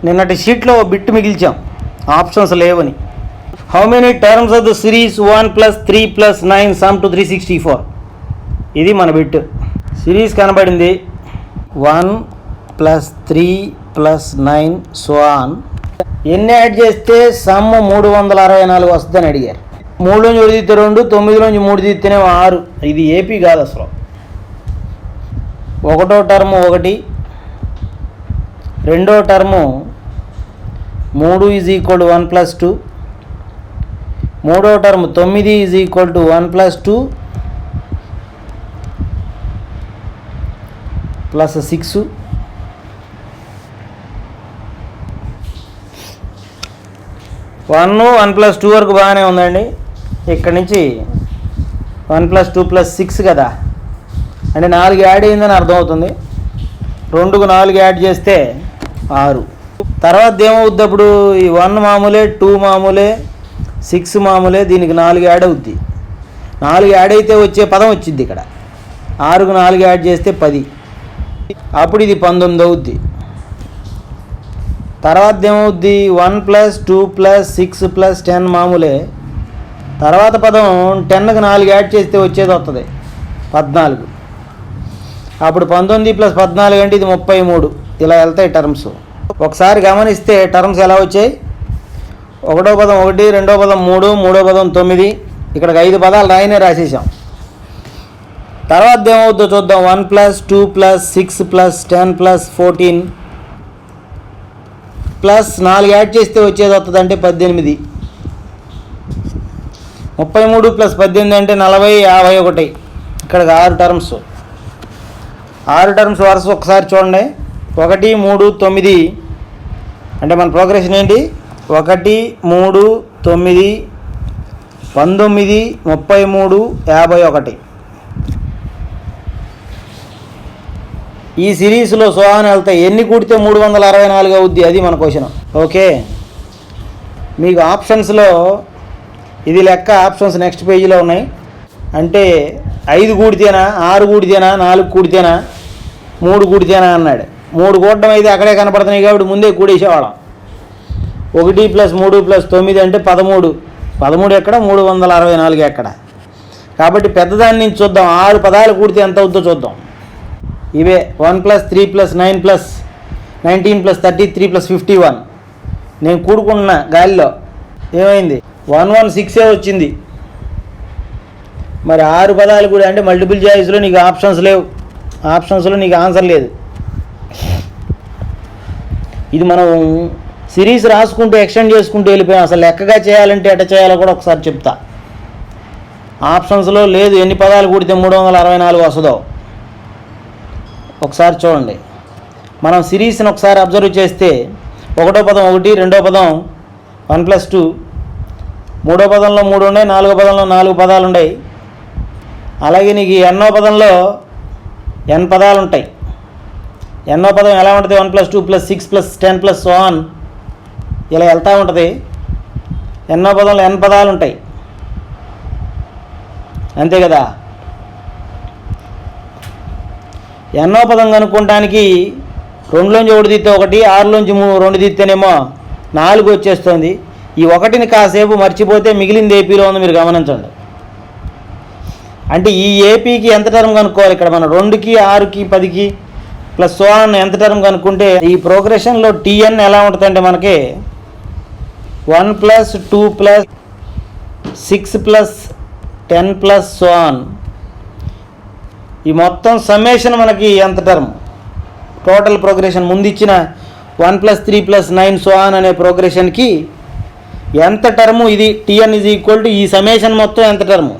నిన్నటి షీట్లో bit మిగిల్చాం, options లేవని. How many terms of the series 1 + 3 + 9 some to 364? ఇది మన బిట్. సిరీస్ కనబడింది, 1 + 3 + 9 సో ఆన్. ఎన్ని యాడ్ చేస్తే సమ్ 364 వస్తుందని అడిగారు. 3 నుంచి 1 తీస్తే 2, 9 నుంచి 3 తీస్తేనే 6. ఇది ఏపీ కాదు అసలు. ఒకటో టర్ము 1, రెండో టర్ము 3 = 1 + 2, మూడో టర్మ్ 9 = 1 + 2 + 6. వన్ 1 + 2 వరకు బాగానే ఉందండి. ఇక్కడి నుంచి 1 + 2 + 6 కదా, అంటే 4 యాడ్ అయిందని అర్థమవుతుంది. 2కు 4 యాడ్ చేస్తే 6. తర్వాత ఏమవుద్ది అప్పుడు? ఈ 1 మామూలే, 2 మామూలే, 6 మామూలే, దీనికి 4 యాడ్ అవుద్ది. 4 యాడ్ అయితే వచ్చే పదం వచ్చింది ఇక్కడ. 6కు 4 యాడ్ చేస్తే 10, అప్పుడు ఇది 19 అవుద్ది. తర్వాత ఏమవుద్ది? 1 + 2 + 6 + 10 మామూలే. తర్వాత పదం 10కు 4 యాడ్ చేస్తే వచ్చేది వస్తుంది 14. అప్పుడు 19 + 14 అంటే ఇది 33. ఇలా వెళ్తాయి టర్మ్స్. ఒకసారి గమనిస్తే టర్మ్స్ ఎలా వచ్చాయి? ఒకటో పదం 1, రెండో పదం 3, మూడో పదం 9. ఇక్కడికి 5 పదాలు రాసేసాం. తర్వాత ఏమవుద్దో చూద్దాం. 1 + 2 + 6 + 10 + 14 ప్లస్ 4 యాడ్ చేస్తే వచ్చేది వస్తుంది అంటే 18. 33 + 18 అంటే 40, 51. ఇక్కడికి 6 టర్మ్స్. 6 టర్మ్స్ వరుస ఒకసారి చూడండి. 1, 3, 9 అంటే మన ప్రోగ్రెషన్ ఏంటి? 1, 3, 9, 19, 33, 51. ఈ సిరీస్లో సోహాన్ వెళ్తాయి. ఎన్ని కూడితే 364 అవుద్ది? అది మన క్వశ్చన్. ఓకే, మీకు ఆప్షన్స్లో ఇది లెక్క. ఆప్షన్స్ నెక్స్ట్ పేజీలో ఉన్నాయి. అంటే 5 కూడితేనా, 6 కూడితేనా, 4 కూడితేనా, 3 కూడితేనా అన్నాడు. 3 కూడడం అయితే అక్కడే కనపడుతున్నాయి కాబట్టి ముందే కూడేసేవాళ్ళం. 1 + 3 + 9 అంటే 13. 13 ఎక్కడ, 364 ఎక్కడ? కాబట్టి పెద్దదాని నుంచి చూద్దాం. 6 పదాలు కూడితే ఎంత అవుద్దో చూద్దాం. ఇవే 1 + 3 + 9 + 19 + 33 + 51. నేను కూడుకున్న గాలిలో ఏమైంది? 116 వచ్చింది. మరి 6 పదాలు కూడా అంటే మల్టిపుల్ చాయిస్లో నీకు ఆప్షన్స్ లేవు. ఆప్షన్స్లో నీకు ఆన్సర్ లేదు. ఇది మనం సిరీస్ రాసుకుంటూ ఎక్స్టెండ్ చేసుకుంటూ వెళ్ళిపోయాం. అసలు లెక్కగా చేయాలంటే ఎట్ట చేయాలో కూడా ఒకసారి చెప్తా. ఆప్షన్స్లో లేదు ఎన్ని పదాలు కూడితే 364 వస్తుందో. ఒకసారి చూడండి. మనం సిరీస్ని ఒకసారి అబ్జర్వ్ చేస్తే ఒకటో పదం 1, రెండో పదం 1 + 2, మూడో పదంలో 3 ఉన్నాయి, నాలుగో పదంలో 4 పదాలు ఉన్నాయి. అలాగే నీకు ఎన్నో పదంలో n పదాలు ఉంటాయి. ఎన్నో పదం ఎలా ఉంటుంది? 1 + 2 + 6 + 10 + సో ఆన్ ఇలా వెళ్తూ ఉంటుంది. ఎన్నో పదంలో n పదాలు ఉంటాయి, అంతే కదా. ఎన్నో పదం కనుక్కోవడానికి 2లోంచి 1 తీస్తే 1, 6లోంచి 2 తీస్తేనేమో 4 వచ్చేస్తుంది. ఈ 1ని కాసేపు మర్చిపోతే మిగిలింది ఏపీలో ఉంది, మీరు గమనించండి. అంటే ఈ ఏపీకి ఎంత టర్మ్ కనుక్కోవాలి? ఇక్కడ మనం 2కి, 6కి, 10కి ప్లస్ సో ఆన్ ఎంత టర్మ్ కనుక్కుంటే ఈ ప్రోగ్రెషన్లో టీఎన్ ఎలా ఉంటుందంటే మనకి 1 + 2 + 6 + 10 + సో ఆన్. ఈ మొత్తం సమ్మేషన్ మనకి ఎంత టర్మ్? టోటల్ ప్రోగ్రెషన్ ముందు ఇచ్చిన 1 + 3 + 9 సో ఆన్ అనే ప్రోగ్రెషన్కి ఎంత టర్ము? ఇది టీఎన్ = ఈ సమ్మేషన్ మొత్తం ఎంత టర్ము?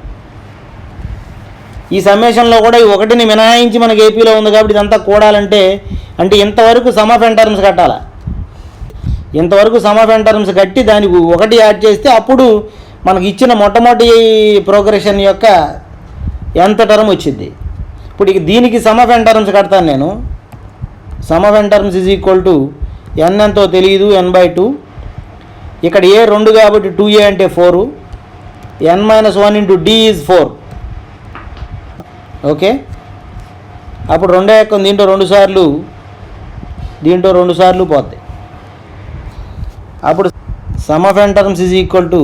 ఈ సమ్మేషన్లో కూడా ఈ 1ని మినహాయించి మనకి ఏపీలో ఉంది కాబట్టి ఇదంతా కూడాలంటే అంటే ఇంతవరకు సమ్ ఆఫ్ n టర్మ్స్ కట్టాలి. ఇంతవరకు సమ్ ఆఫ్ n టర్మ్స్ కట్టి దానికి 1 యాడ్ చేస్తే అప్పుడు మనకి ఇచ్చిన మొట్టమొదటి ప్రోగ్రెషన్ యొక్క ఎంత టర్మ్ వచ్చింది. ఇప్పుడు దీనికి సమ్ ఆఫ్ n టర్మ్స్ కడతాను నేను. Some of n terms = n ఎంతో తెలియదు, n/2. ఇక్కడ a 2 కాబట్టి 2a అంటే 4. n - 1 × d = 4. ఓకే, అప్పుడు 2 దీంట్లో 2 సార్లు, దీంట్లో 2 సార్లు పోతాయి. అప్పుడు some of n terms is equal to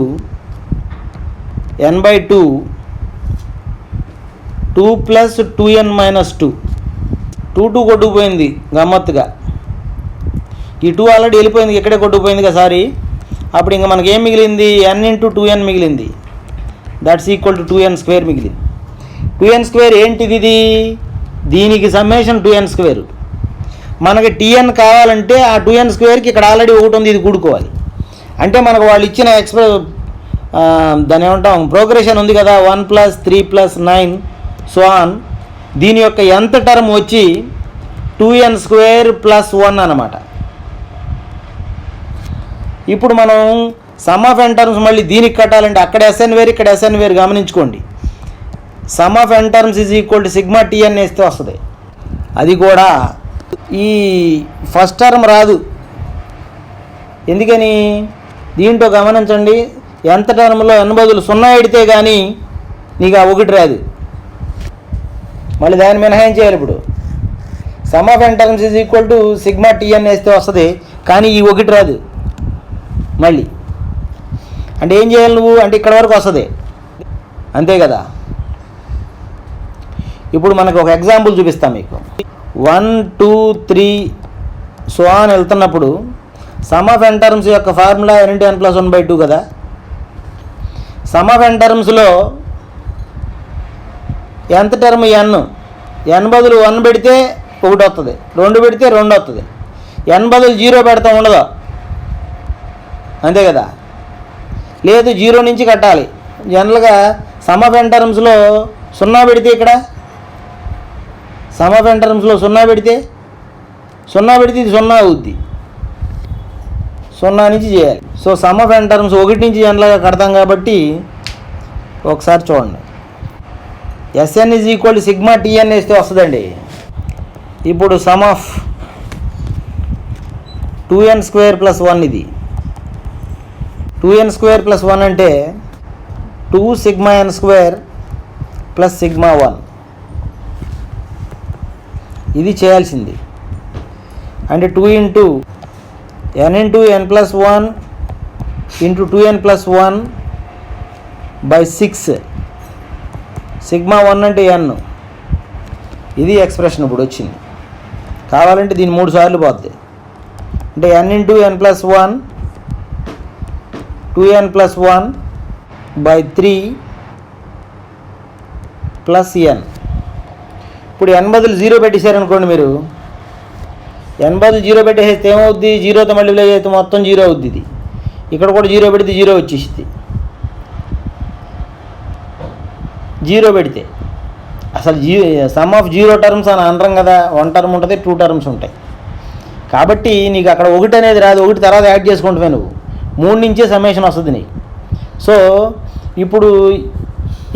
n/2 2 + 2n - 2 2 కొట్టుకుపోయింది గమ్మత్తుగా. ఈ 2 ఆల్రెడీ వెళ్ళిపోయింది, ఇక్కడే కొట్టుకుపోయింది కదా సారీ. అప్పుడు ఇంకా మనకి ఏం మిగిలింది? n × 2n మిగిలింది. దట్స్ ఈక్వల్ టు 2n² మిగిలింది. 2n² ఏంటిది? ఇది దీనికి సమ్మేషన్ 2n². మనకి tn కావాలంటే ఆ 2n²కి ఇక్కడ ఆల్రెడీ ఒకటి ఉంది, ఇది కూడుకోవాలి. అంటే మనకు వాళ్ళు ఇచ్చిన దాన్ని ఏమంటాం ప్రోగ్రెషన్ ఉంది కదా, 1 + 3 + 9 సో ఆన్. దీని యొక్క nth టర్మ్ వచ్చి 2n² + 1 అన్నమాట. ఇప్పుడు మనం సమ్ ఆఫ్ n టర్మ్స్ మళ్ళీ దీనికి కట్టాలంటే అక్కడ SN వేరు, ఇక్కడ SN వేరు. గమనించుకోండి. Some of n terms is equal to σTn వేస్తే వస్తుంది. అది కూడా ఈ ఫస్ట్ టర్మ్ రాదు. ఎందుకని? దీంట్లో గమనించండి, nth టర్మ్లో n బదులు 0 ఎడితే కానీ నీకు ఆ 1 రాదు. మళ్ళీ దాన్ని మినహాయించేయాలి. ఇప్పుడు some of n terms is equal to σTn వేస్తే వస్తుంది, కానీ ఈ 1 రాదు. మళ్ళీ అంటే ఏం చేయాలి నువ్వు? అంటే ఇక్కడ వరకు వస్తుంది, అంతే కదా. ఇప్పుడు మనకు ఒక ఎగ్జాంపుల్ చూపిస్తాను మీకు. 1 2 3 సో ఆన్ వెళ్తున్నప్పుడు సమ్ ఆఫ్ n టర్మ్స్ యొక్క ఫార్ములా n × n + 1/2 కదా. Some of n టర్మ్స్లో nth term n బదులు 1 పెడితే 1 వస్తుంది, 2 పెడితే 2 వస్తుంది. n బదులు 0 పెడతాం, ఉండదు, అంతే కదా. లేదు 0 నుంచి కట్టాలి. జనరల్గా సమ్ ఆఫ్ n టర్మ్స్లో 0 పెడితే, ఇక్కడ సమ్ ఆఫ్ n టర్మ్స్లో 0 పెడితే ఇది 0 అవుద్ది. 0 నుంచి చేయాలి. So some of n terms 1 నుంచి జనరల్గా కడతాం కాబట్టి ఒకసారి చూడండి. SN is equal to σTn వేస్తే వస్తుందండి. ఇప్పుడు సమ్ ఆఫ్ 2n² + 1 ఇది. 2n² + 1 అంటే 2σn² + σ1. ఇది చేయాల్సింది. అంటే 2 × n × n + 1 × 2n + 1/6 σ1 అంటే n. ఇది ఎక్స్ప్రెషన్ ఇప్పుడు వచ్చింది. కావాలంటే దీన్ని 3 సార్లు పోద్ది. అంటే n × n + 1 2n + 1/3 + n. ఇప్పుడు n బదులు 0 పెట్టేశారనుకోండి మీరు. n బదులు 0 పెట్టేస్తే ఏమవుద్ది? 0తో మల్టిప్లై చేస్తే మొత్తం 0 అవుద్ది. ఇది ఇక్కడ కూడా 0 పెడితే 0 వచ్చేసింది. 0 పెడితే అసలు సమ్ ఆఫ్ 0 టర్మ్స్ అని అనరం కదా. 1 టర్మ్ ఉంటుంది, 2 టర్మ్స్ ఉంటాయి. కాబట్టి నీకు అక్కడ 1 అనేది రాదు. 1 తర్వాత యాడ్ చేసుకుంటావే నువ్వు. 3 నుంచే సమ్మేషన్ వస్తుంది నీకు. సో ఇప్పుడు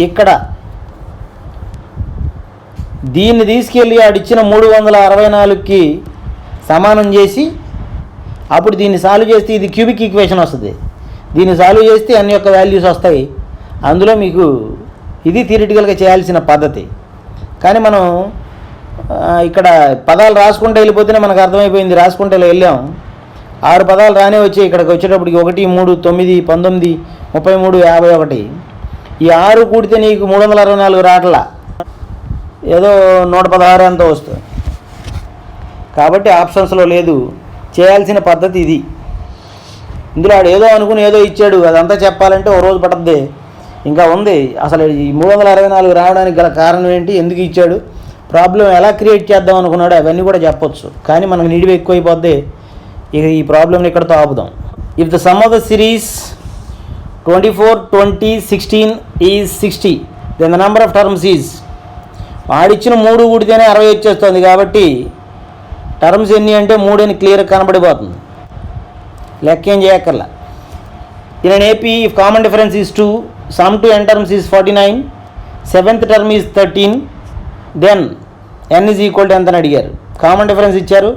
ఇక్కడ దీన్ని తీసుకెళ్ళి ఆడిచ్చిన 364కి సమానం చేసి అప్పుడు దీన్ని సాల్వ్ చేస్తే ఇది క్యూబిక్ ఈక్వేషన్ వస్తుంది. దీన్ని సాల్వ్ చేస్తే n యొక్క వాల్యూస్ వస్తాయి. అందులో మీకు ఇది థియరిటికల్గా చేయాల్సిన పద్ధతి. కానీ మనం ఇక్కడ పదాలు రాసుకుంటూ వెళ్ళిపోతేనే మనకు అర్థమైపోయింది. రాసుకుంటూ వెళ్ళాం, 6 పదాలు రానే వచ్చాయి. ఇక్కడికి వచ్చేటప్పటికి 1 3 9 19 33 51. ఈ 6 కూడితే నీకు 364 రావట్లా, ఏదో 116 అంతా వస్తుంది. కాబట్టి ఆప్షన్స్లో లేదు. చేయాల్సిన పద్ధతి ఇది. ఇందులో ఆడు ఏదో అనుకుని ఏదో ఇచ్చాడు, అదంతా చెప్పాలంటే ఓ రోజు పట్టద్ది. ఇంకా ఉంది. అసలు ఈ 364 రావడానికి గల కారణం ఏంటి, ఎందుకు ఇచ్చాడు, ప్రాబ్లం ఎలా క్రియేట్ చేద్దాం అనుకున్నాడు, అవన్నీ కూడా చెప్పొచ్చు. కానీ మనకు నిడివి ఎక్కువైపోద్ది. ఇక ఈ ప్రాబ్లమ్ని ఇక్కడతో ఆపుదాం. If the sum of the series 24 20 16 is 60 then the number of terms is, వాడిచ్చిన 3 కూడితేనే 60 వచ్చేస్తుంది. కాబట్టి టర్మ్స్ ఎన్ని అంటే 3 అని క్లియర్గా కనబడిపోతుంది. లెక్క ఏం చేయక్కర్లా. In an AP if common difference is 2, sum to n terms is 49, 7th term is 13, then n is equal to ఎంత అని అడిగారు. కామన్ డిఫరెన్స్ ఇచ్చారు,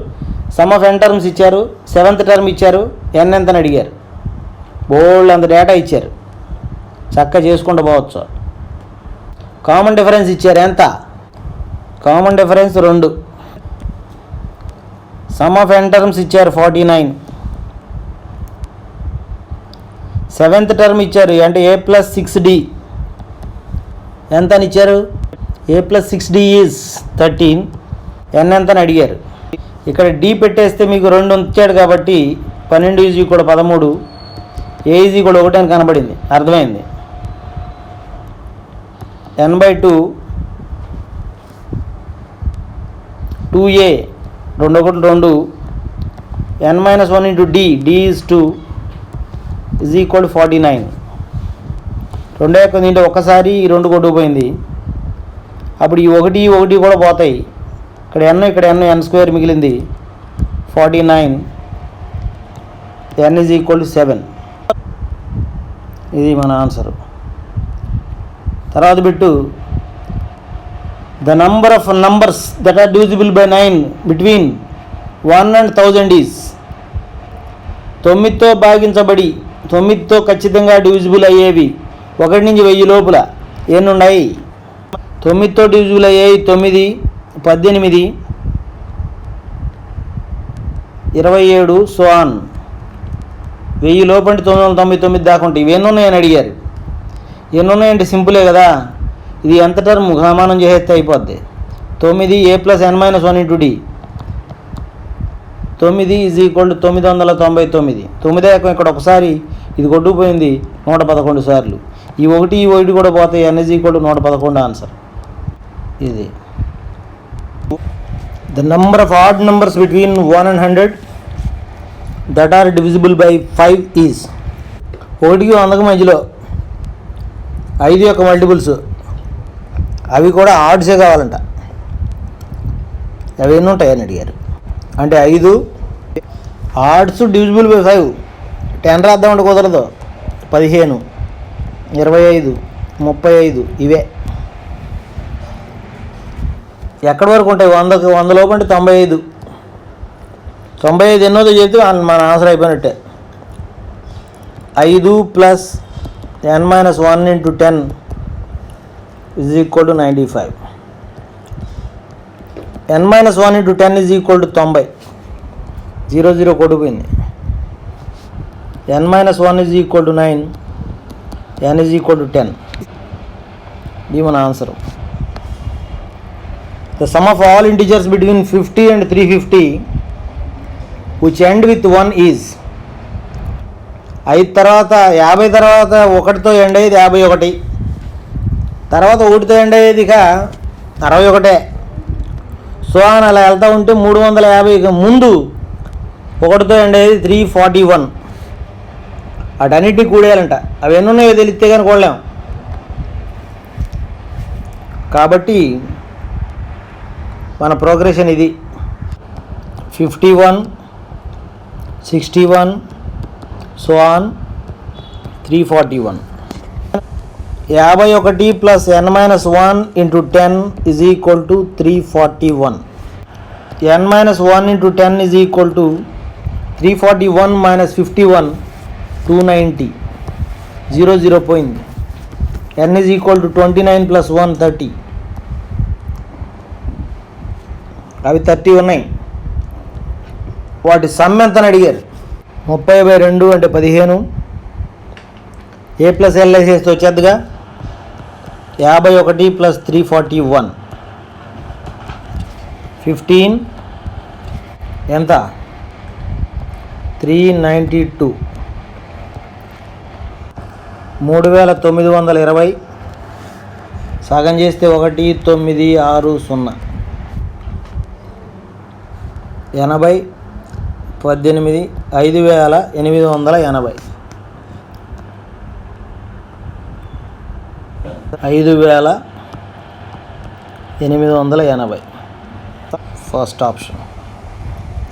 సమ్ ఆఫ్ n టర్మ్స్ ఇచ్చారు, 7th టర్మ్ ఇచ్చారు, n ఎంత అని అడిగారు. బోల్డ్ అంత డేటా ఇచ్చారు, చక్కగా చేసుకుంటూ పోవచ్చు. కామన్ డిఫరెన్స్ ఇచ్చారు ఎంత? Common difference 2. Some of n terms ఇచ్చారు 49, సెవెంత్ టర్మ్ ఇచ్చారు, అంటే a+6d ఎంత అని ఇచ్చారు? a+6d ఈజ్ 13, n ఎంత అని అడిగారు. ఇక్కడ d పెట్టేస్తే మీకు 2 ఇచ్చాడు కాబట్టి 12 = 13, a = 1 అని కనబడింది. అర్థమైంది. n/2 2a 2 1 2 n - 1 × d is 2 = 49. రెండో యొక్క దీంట్లో ఒక్కసారి ఈ 2 కొట్టుకుపోయింది. అప్పుడు ఈ 1 కూడా పోతాయి. ఇక్కడ n² మిగిలింది 49, n = 7. ఇది మన ఆన్సర్. తర్వాత bit, the number of numbers that are divisible by 9 between 1 and 1000 is. 9తో భాగించబడి 9తో ఖచ్చితంగా డివిజిబుల్ అయ్యేవి 1 నుంచి 1000 లోపల ఎన్ని ఉన్నాయి? 9తో డివిజిబుల్ అయ్యేవి 9, 18, 27 సో ఆన్. 1000 లోపు అంటే 999 దాకా ఉంటాయి. ఇవి ఎన్ని ఉన్నాయని అడిగారు. ఎన్ని ఉన్నాయంటే సింపులే కదా, ఇది ఎంత టర్మ్ సమానం చేసేస్తే అయిపోద్ది. 9 a + n - 1 × d 9 = 999. 9 ఇక్కడ ఒకసారి ఇది కొట్టుకుపోయింది 111 సార్లు. ఈ 1 కూడా పోతాయి. n = 111 answer. ఇది the number of odd numbers between 1 and 100 that are divisible by 5 is. 1కి 100కి మధ్యలో 5 యొక్క మల్టిపుల్స్, అవి కూడా ఆడ్సే కావాలంట. అవి ఎన్ని ఉంటాయని అడిగారు. అంటే 5 ఆడ్స్ డివిజిబుల్ బై 5. 10 రాద్దామంటే కుదరదు. 15, 25, 35 ఇవే. ఎక్కడి వరకు ఉంటాయి? 100 లోపు అంటే 95. 95 ఎన్నోదో చెప్తే మన ఆన్సర్ అయిపోయినట్టే. 5 + n - 1 × 10 = 95. n - 1 × 10 = 90. 0 కొట్టుకుపోయింది. n - 1 = 9, n = 10. ఇది మన answer. The sum of all integers between 50 and 350 which end with 1 is. 5 తర్వాత 50 తర్వాత 1తో ఎండ్ అయ్యేది 51, తర్వాత 1తో ఎండ్ అయ్యేది ఇక 61. సో అని అలా వెళ్తూ ఉంటే 350 ముందు 1తో ఎండ్ అయ్యేది 341. అటన్నిటినీ కూడేయాలంట. అవి ఎన్ని ఉన్నాయో తెలిస్తే కానీ కూడలేం. కాబట్టి మన ప్రోగ్రెషన్ ఇది. 51, 61 సో ఆన్ 341. 51 + n - 1 × 10 = 341. n - 1 × 10 = 341 - 51 290. 0 పోయింది. n = 29 + 1 30. అవి 30 ఉన్నాయి. వాటి సమ్ ఎంత అని అడిగారు. 30/2 అంటే 15. a + l వేసేస్తే వచ్చేద్దుగా. 51 + 341 15 ఎంత? 392. 3920 సగం చేస్తే 1960. 80, 18, 5880. 5880. First option.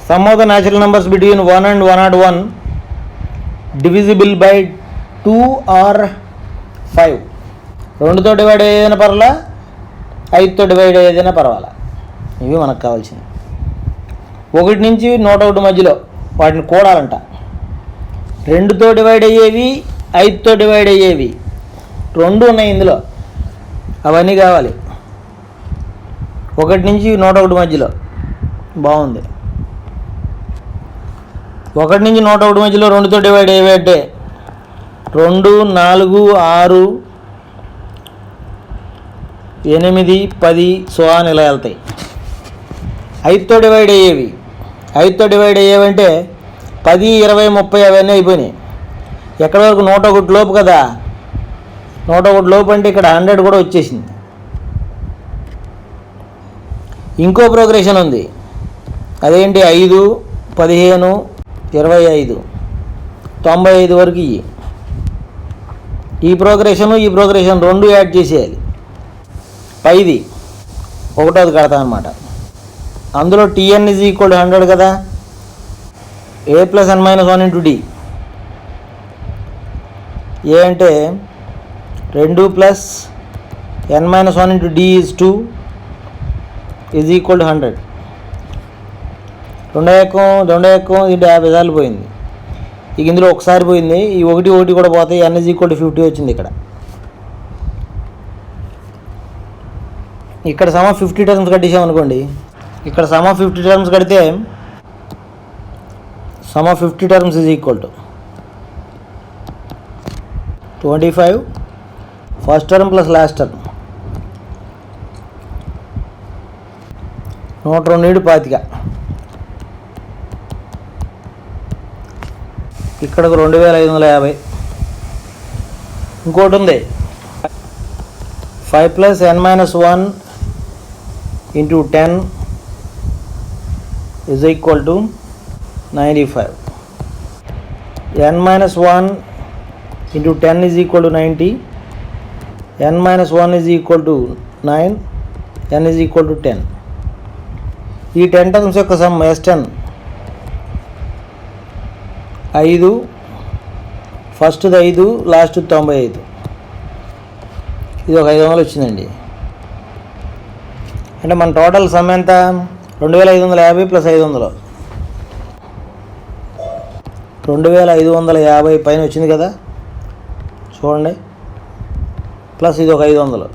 Sum of the natural numbers between 1 and 101 divisible by 2 or 5. 2తో డివైడ్ అయ్యేదైనా పర్వాలా, 5తో డివైడ్ అయ్యేదైనా పర్వాలా. ఇవి మనకు కావాల్సింది. 1 నుంచి 101 మధ్యలో వాటిని కూడాలంట. 2తో డివైడ్ అయ్యేవి, 5తో డివైడ్ అయ్యేవి 2 ఉన్నాయి ఇందులో. అవన్నీ కావాలి. 1 నుంచి 101 మధ్యలో. బాగుంది. 1 నుంచి 101 మధ్యలో 2తో డివైడ్ అయ్యేవి అంటే 2, 4, 6, 8, 10 సో అని ఇలా వెళ్తాయి. 5తో డివైడ్ అయ్యేవి. 5తో డివైడ్ అయ్యేవంటే 10, 20, 30 అవన్నీ అయిపోయినాయి. ఎక్కడి వరకు 101 లోపు కదా. 101 లోపు అంటే ఇక్కడ 100 కూడా వచ్చేసింది. ఇంకో ప్రోగ్రెషన్ ఉంది. అదేంటి 5, 15, 25, 95 వరకు ఇవి. ఈ ప్రోగ్రెషన్ రెండు యాడ్ చేసేయాలి. పైది ఒకటోది కడతా అనమాట. అందులో Tn = 100 కదా. a + n - 1 × d. ఏ అంటే 2 + n - 1 × d is 2 = 100. రెండో ఎక్కం ఇది 50 సార్లు పోయింది. ఇక ఇందులో ఒకసారి పోయింది. ఈ 1 కూడా పోతాయి. n = 50 వచ్చింది ఇక్కడ. ఇక్కడ సమ్ ఆఫ్ 50 టర్మ్స్ కట్టేసామనుకోండి. ఇక్కడ సమ్ ఆఫ్ 50 టర్మ్స్ కడితే some of 50 terms = 25 first term plus last term 102 25. ఇక్కడకు 2550. ఇంకోటి ఉంది 5 + n - 1 × 10 = 95. n - 1 × 10 = 90. n - 1 = 9. n = 10. ఈ 10 టర్మ్స్ యొక్క సమ్ S10 5, ఫస్ట్ది 5, లాస్ట్ 95. ఇది ఒక 500 వచ్చిందండి. అంటే మన టోటల్ సమ్ ఎంత 2550 + 500. 2550 పైన వచ్చింది కదా చూడండి. ప్లస్ ఇది ఒక 500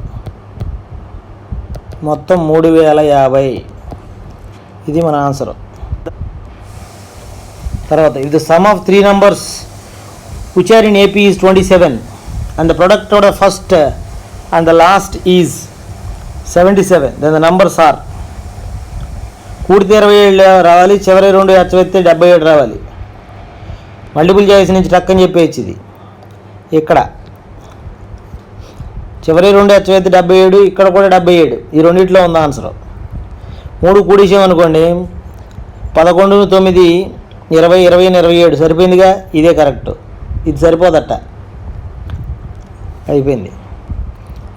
మొత్తం 3050. ఇది మన ఆన్సర్. తర్వాత if the sum of 3 numbers which are in AP is 27 and the product of the first and the last is 77 then the numbers are కూడితే 27 రావాలి, చివరి 2 అచ్చవెత్తే 77 రావాలి. మల్టిపుల్ చాయిస్ నుంచి టక్కని చెప్పేయచ్చు. ఇది ఇక్కడ చివరి 2 అచ్చవెత్తే 77, ఇక్కడ కూడా 77. ఈ రెండిట్లో ఉంది ఆన్సర్. 3 కూడిసామనుకోండి 11, 9, 20, 20, 27 సరిపోయిందిగా. ఇదే కరెక్ట్. ఇది సరిపోదట, అయిపోయింది.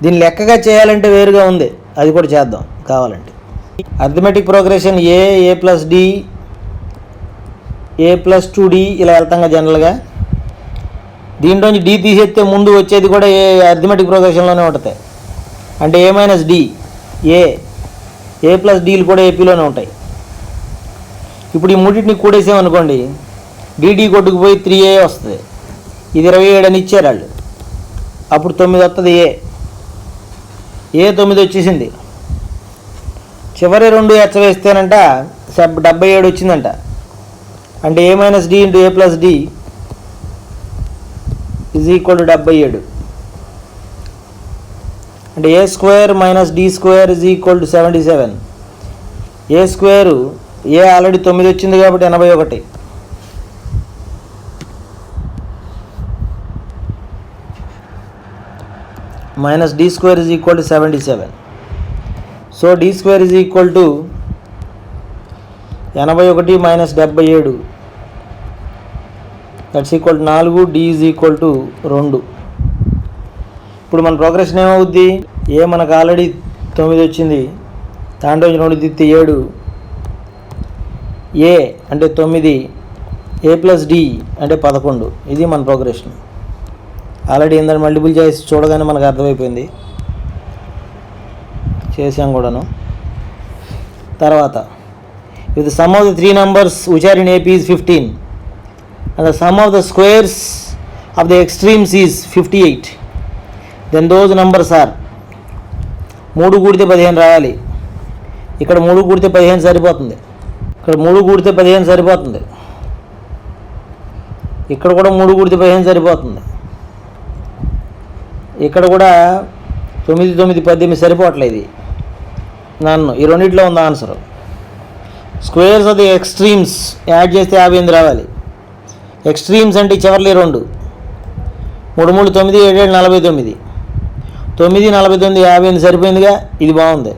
దీన్ని లెక్కగా చేయాలంటే వేరుగా ఉంది, అది కూడా చేద్దాం కావాలంటే. Arithmetic progression a + d, a + 2d ఇలా వెళ్తాం జనరల్గా. దీంట్లోంచి d తీసేస్తే ముందు వచ్చేది కూడా ఏ అర్థమెటిక్ ప్రోగ్రెషన్లోనే ఉంటుంది. అంటే a - d, a + dలు కూడా ఏపీలోనే ఉంటాయి. ఇప్పుడు ఈ మూడింటిని కూడేసామనుకోండి dd కొట్టుకుపోయి 3a వస్తుంది. ఇది 27 అని ఇచ్చారు వాళ్ళు. అప్పుడు 9 వస్తుంది. ఏ 9 వచ్చేసింది. చివరి 2 ఎచ్చవేస్తేనంట 77 వచ్చిందంట. అంటే a - d × a + d = 77. అంటే a² - d² = 77. a ఆల్రెడీ 9 వచ్చింది కాబట్టి 81. -d² = 77. So d² = 81 - 77 that's = 4. d = 2. ఇప్పుడు మన ప్రోగ్రెషన్ ఏమవుద్ది? ఏ మనకు ఆల్రెడీ 9 వచ్చింది, దాంట్లో 2 తీస్తే 7. ఏ అంటే 9, a + d అంటే 11. ఇది మన ప్రోగ్రెషన్. ఆల్రెడీ ఏంటంటే మల్టిపుల్ చాయిస్ చూడగానే మనకు అర్థమైపోయింది, చేసాం కూడాను. తర్వాత if the sum of the 3 numbers which are in AP is 15 and the sum of the squares of the extremes is 58 then those numbers are 3 కూడితే 15 రావాలి. ఇక్కడ 3 కూడితే 15 సరిపోతుంది. ఇక్కడ 3 కూడితే 15 సరిపోతుంది. ఇక్కడ కూడా 3 కూడితే 15 సరిపోతుంది. ఇక్కడ కూడా 9, 9, 18 సరిపోవట్లేదు. ఇది నన్ను ఈ రెండిట్లో ఉంది answer. Squares of the extremes add చేస్తే 58 రావాలి. ఎక్స్ట్రీమ్స్ అంటే చివర్లీ 2, 3, 3, 9, 7, 7, 49. 9, 49, 58 సరిపోయిందిగా. ఇది బాగుంది.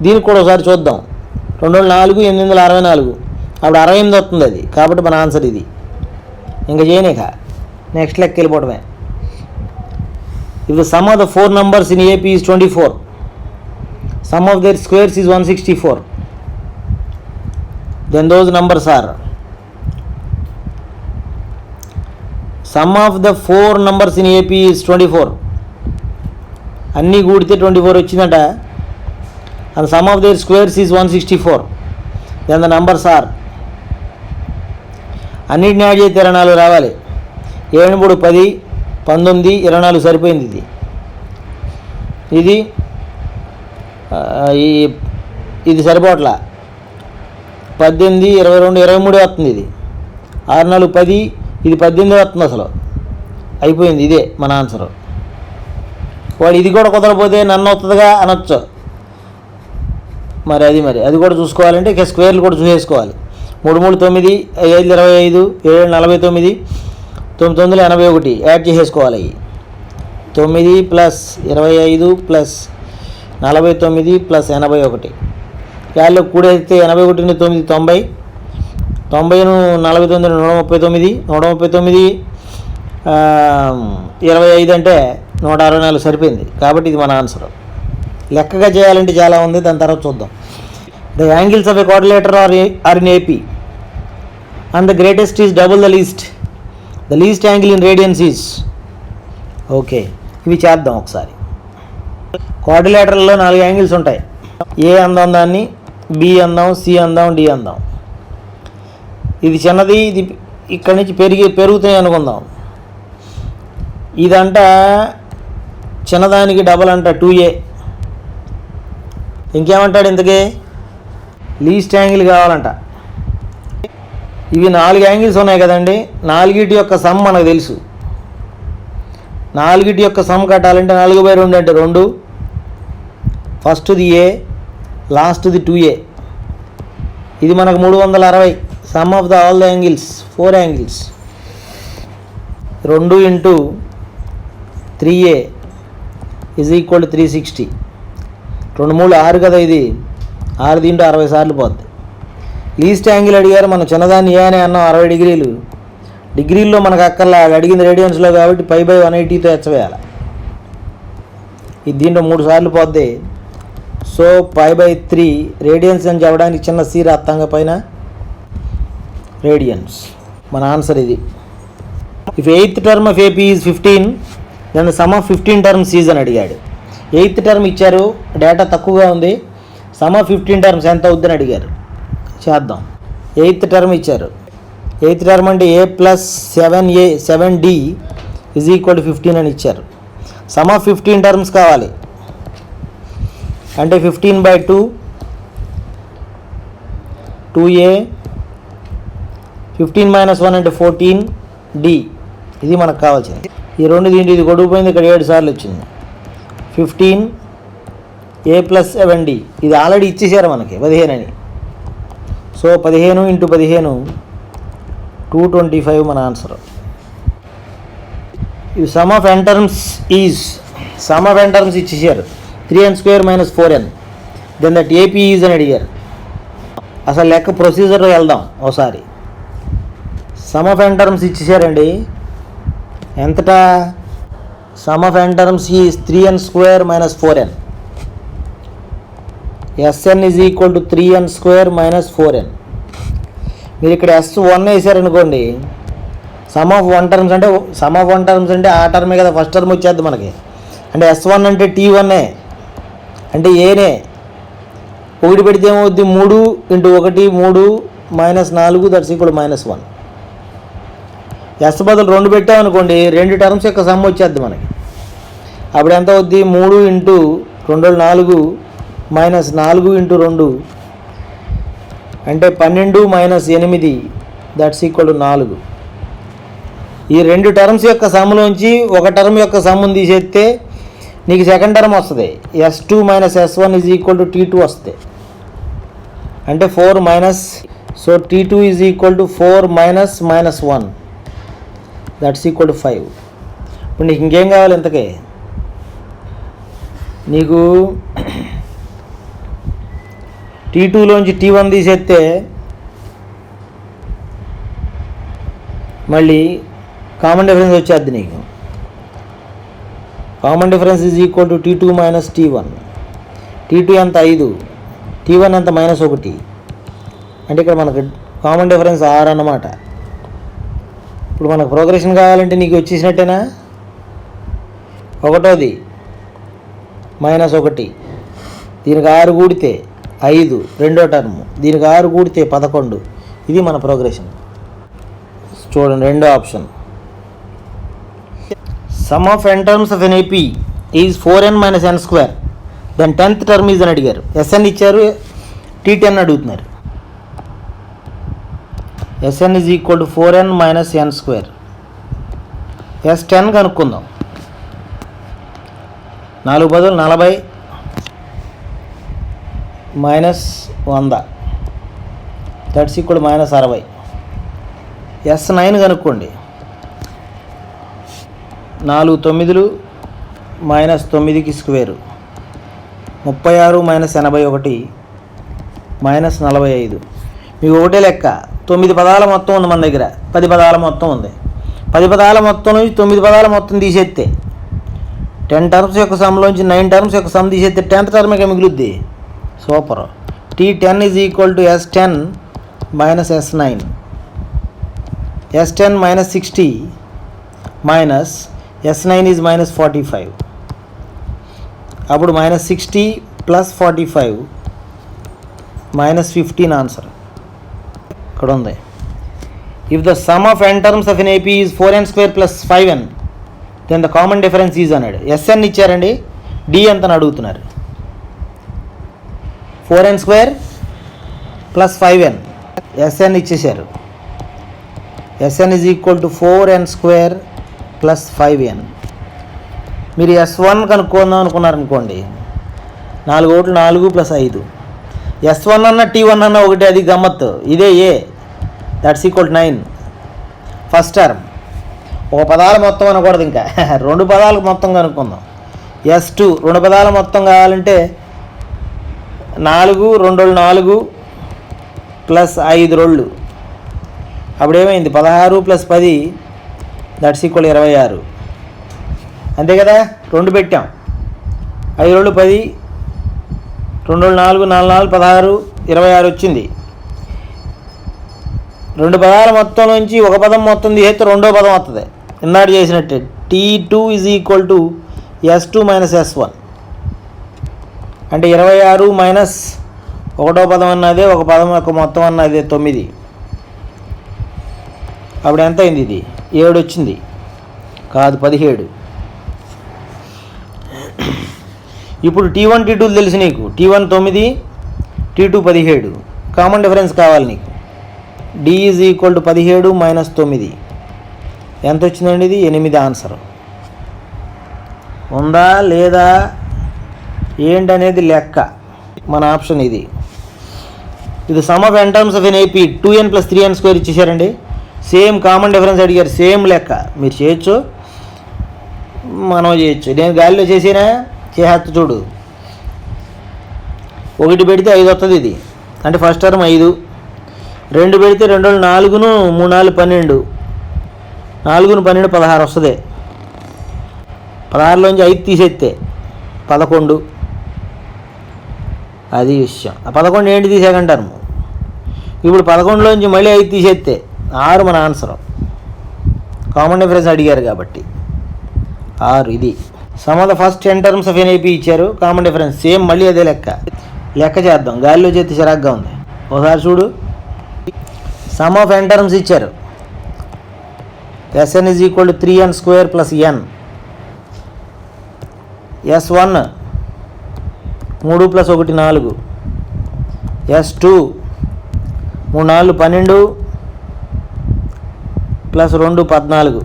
దీనికి కూడా ఒకసారి చూద్దాం. 2, 4, 864. అప్పుడు 68 వస్తుంది అది. కాబట్టి మన ఆన్సర్ ఇది. ఇంకా చేయనేక నెక్స్ట్ లెక్క వెళ్ళిపోవడమే. If the sum of the 4 numbers in AP is 24, sum of their squares is 164, then those numbers are, sum of the 4 numbers in AP is 24, అన్నీ కూడితే 24 వచ్చిందట, and sum of their squares is 164, then the numbers are, అన్నిటిని add చేస్తే 24 రావాలి. 7, 3, 10, 19, 24 సరిపోయింది. ఇది సరిపోట్లా. 18, 22, 23 వస్తుంది. ఇది 6, 4, 10, ఇది 18 వస్తుంది. అసలు అయిపోయింది. ఇదే మన ఆన్సర్. వాడు ఇది కూడా కుదరపోతే నన్ను వస్తుందిగా అనొచ్చు. మరి అది కూడా చూసుకోవాలంటే ఇక స్క్వేర్లు కూడా చూసేసుకోవాలి. 3, 3, 9, 5, 25, 7, 49, 9, 9, 81 యాడ్ చేసేసుకోవాలి. 9 ప్లస్ 25 ప్లస్ 49 ప్లస్ 81 యాళ్ళు కూడేస్తే 81, 9, 90, 90, 49, 139, 139, 25 అంటే 164 సరిపోయింది. కాబట్టి ఇది మన ఆన్సర్. లెక్కగా చేయాలంటే చాలా ఉంది. దాని తర్వాత చూద్దాం. The angles of a quadrilateral are in AP and the greatest is double the least. The least angle in radians is. Okay, ఇవి చేద్దాం ఒకసారి. క్వాడ్రిలేటర్లో 4 యాంగిల్స్ ఉంటాయి. ఏ అందాం, దాన్ని బి అందాం, సి అందాం, డి అందాం. ఇది చిన్నది, ఇది ఇక్కడి నుంచి పెరుగుతాయి అనుకుందాం. ఇదంట చిన్నదానికి డబల్ అంట 2a. ఇంకేమంటాడు ఇంతకీ? లీస్ట్ యాంగిల్ కావాలంట. ఇవి 4 యాంగిల్స్ ఉన్నాయి కదండి. 4 యొక్క సమ్ మనకు తెలుసు. 4 యొక్క సమ్ కట్టాలంటే 4/2 అంటే 2, ఫస్ట్ది ఏ, లాస్ట్ది 2a. ఇది మనకు 360. Some of the all the angles 4 angles 2 × 3a is equal to 360. 2, 3, 6 కదా. ఇది 6 దీంట్లో 60 సార్లు పోద్ది. లీస్ట్ యాంగిల్ అడిగారు. మనం చిన్నదాన్ని ఏ అని అన్నాం. 60 డిగ్రీలు. డిగ్రీల్లో మనకు అక్కర్లా, అడిగింది రేడియన్స్లో కాబట్టి π/180తో హెచ్చవేయాలి. ఇది దీంట్లో 3 సార్లు పోద్ది. సో π/3 రేడియన్స్ అని చెప్పడానికి చిన్న సి రాత్తంగా పైన రేడియన్స్. మన ఆన్సర్ ఇది. If 8th term of AP is 15, then sum of 15 terms is అని అడిగాడు. 8th టర్మ్ ఇచ్చారు, డేటా తక్కువగా ఉంది. సమ్ ఆఫ్ 15 టర్మ్స్ ఎంత అవుద్దని అడిగారు. చేద్దాం. 8th టర్మ్ ఇచ్చారు. 8th టర్మ్ అంటే a plus 7a 7d is equal to 15 అని ఇచ్చారు. సమ్ ఆఫ్ 15 టర్మ్స్ కావాలి. అంటే 15/2, 2a, 15 - 1 అంటే 14d. ఇది మనకు కావాల్సింది. ఈ రెండు దీంట్లో ఇది కొడుకుపోయింది. ఇక్కడ 7 సార్లు వచ్చింది. 15a ప్లస్ 7d ఇది ఆల్రెడీ ఇచ్చేసారు మనకి 15 అని. సో 15 × 15 225 మన ఆన్సర్. ఈ some of n terms is, some of n terms ఇచ్చేసారు. 3n² - 4n, then that AP is అని అడిగారు. అసలు లెక్క ప్రొసీజర్లో వెళ్దాం ఒకసారి. సమ్ ఆఫ్ n టర్మ్స్ ఇచ్చేసారండి. ఎంతటా? Sum of n terms is 3n² - 4n. Sn is equal to 3n² - 4n. మీరు ఇక్కడ S1 వేసారనుకోండి. సమ్ ఆఫ్ 1 టర్మ్స్ అంటే సమ్ ఆఫ్ 1 టర్మ్స్ అంటే ఆ టర్మే కదా. ఫస్ట్ టర్మ్ వచ్చేది మనకి. అంటే S1 అంటే T1 అంటే ఏనే. 1 పెడితే ఏమవుద్ది? 3 × 1 3 - 4 దట్స్ ఈక్వల్ -1. S బదులు 2 పెట్టామనుకోండి, 2 టర్మ్స్ యొక్క సమ్ వచ్చేద్ది మనకి. అప్పుడు ఎంత అవుద్ది? 3 × 2 = 4 -4 × 2 అంటే 12 - 8 దట్స్ ఈక్వల్ టు 4. ఈ 2 టర్మ్స్ యొక్క సమ్లోంచి ఒక టర్మ్ యొక్క సమ్ముని తీసేస్తే నీకు సెకండ్ టర్మ్ వస్తుంది. S2 minus S1 is equal to T2 వస్తుంది. అంటే 4 minus, so T2 is equal to 4 minus -1, that's equal to 5. ఇప్పుడు నీకు ఇంకేం కావాలి ఇంతకే? నీకు T2లోంచి T1 తీసేస్తే మళ్ళీ కామన్ డిఫరెన్స్ వచ్చేద్ది నీకు. Common difference is equal to T2 minus T1. T2 ఎంత 5, T1 ఎంత -1. అంటే ఇక్కడ మనకు కామన్ డిఫరెన్స్ 6 అన్నమాట. ఇప్పుడు మనకు ప్రోగ్రెషన్ కావాలంటే నీకు వచ్చేసినట్టేనా? ఒకటోది -1, దీనికి 6 కూడితే 5, రెండో టర్ము, దీనికి 6 కూడితే 11. ఇది మన ప్రోగ్రెషన్. చూడండి రెండో option. Sum of n terms of an AP is 4n minus n square, then 10th term is అని అడిగారు. Sn ఇచ్చారు, T10 అడుగుతున్నారు. Sn is equal to 4n minus n square. S10 కనుక్కుందాం. 4 బదులు 40 మైనస్ 100, దట్స్ ఈక్వల్ -60. S9 కనుక్కోండి. 4 9 -9కి square, 36 minus 81 -45. మీకు ఒకటే లెక్క. 9 పదాల మొత్తం ఉంది మన దగ్గర, 10 పదాల మొత్తం ఉంది. 10 పదాల మొత్తం నుంచి 9 పదాల మొత్తం తీసేస్తే 10 టర్మ్స్ యొక్క సమ్లోంచి 9 టర్మ్స్ యొక్క సమ్ తీసేస్తే 10th టర్మ్గా మిగులుద్ది. Super. T10 is equal to S10 minus S9. S10 minus 60 minus S9 is -45. అప్పుడు -60 ప్లస్ 45 -15 ఆన్సర్ ఇక్కడ ఉంది. If the sum of n terms of an AP is 4n square plus 5n, then the common difference is అన్నాడు. Sn ఇచ్చారండి, D ఎంతని అడుగుతున్నారు. 4n square plus 5n, Sn ఇచ్చేసారు. Sn is equal to 4n square plus 5n. మీరు S1 కనుక్కుందాం అనుకున్నారనుకోండి, 4 ఓట్లు 4 plus 5. S1 అన్న T1 అన్న ఒకటి, అది గమ్మత్తు. ఇదే A, that's equal 9. First term. ఒక పదాల మొత్తం అనకూడదు, ఇంకా 2 పదాలకు మొత్తం కనుక్కుందాం. S2 2 పదాల మొత్తం కావాలంటే 4 2 4 ప్లస్ 5 2, అప్పుడేమైంది 16 ప్లస్ 10, దట్స్ ఈక్వల్ 26. అంతే కదా. 2 పెట్టాం, 5 2 10, 2 4 4 4 16 26 వచ్చింది. 2 పదాల మొత్తం నుంచి ఒక పదం మొత్తం తీసేస్తే రెండో పదం వస్తుంది, ఇన్నాడు చేసినట్టే. T2 is equal to S2 minus S1. అంటే 26 మైనస్ ఒకటో పదం అన్నదే, ఒక పదం యొక్క మొత్తం అన్నదే 9. అప్పుడు ఎంత అయింది? ఇది 7 వచ్చింది కాదు, 17. ఇప్పుడు T1 T2 తెలుసు నీకు. T1 9, T2 17. కామన్ డిఫరెన్స్ కావాలి నీకు. D is equal to 17 minus 9. ఎంత వచ్చిందండి? ఇది 8 ఆన్సర్. ఉందా లేదా ఏంటనేది లెక్క. మన ఆప్షన్ ఇది. ఇది sum of n terms of an AP 2n plus 3n square ఇచ్చేసారండి. సేమ్ కామన్ డిఫరెన్స్ అడిగారు, సేమ్ లెక్క. మీరు చేయొచ్చు, మనం చేయొచ్చు. నేను గాలిలో చేసినా చేసేస్తా చూడు. 1 పెడితే 5 వస్తుంది ఇది, అంటే ఫస్ట్ టర్మ్ 5. 2 పెడితే 2 4, 3 4 12, 4 12 16 వస్తుంది. 16లోంచి 5 తీసేస్తే 11. అది విషయం. ఆ 11 ఏంటి తీసేయకంటారు. ఇప్పుడు 11లోంచి మళ్ళీ 5 తీసేస్తే 6 మన ఆన్సర్. కామన్ డిఫరెన్స్ అడిగారు కాబట్టి 6. ఇది sum of the first 10 terms of NAP ఇచ్చారు. కామన్ డిఫరెన్స్ సేమ్, మళ్ళీ అదే లెక్క చేద్దాం. గాలిలో చేస్తే చిరాగ్గా ఉంది. ఒకసారి చూడు. సమ్ ఆఫ్ n టర్మ్స్ ఇచ్చారు. Sn is equal to 3n square plus n. S1 3 plus 1 4. S2 3 4 12 plus 2 14.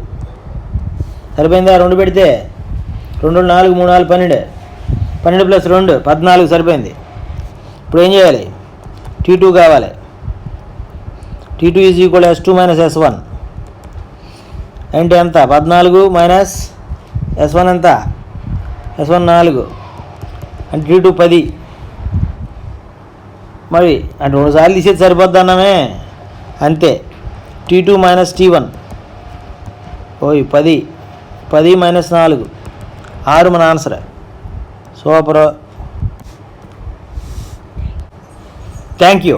సరిపోయిందా? 2 పెడితే 2 4 3 4 12, 12 ప్లస్ 2 14 సరిపోయింది. ఇప్పుడు ఏం చేయాలి? T2 కావాలి. T2 is equal S2 minus S1 అంటే ఎంత? 14 మైనస్ S1 ఎంత? S1 4 అంటే T2 10. మరి అంటే 2 సార్లు తీసేది సరిపోద్ది అన్నామే, అంతే. T2 మైనస్ T1 ఓయ్ 10 మైనస్ 4 6 మన ఆన్సర్. Super, thank you.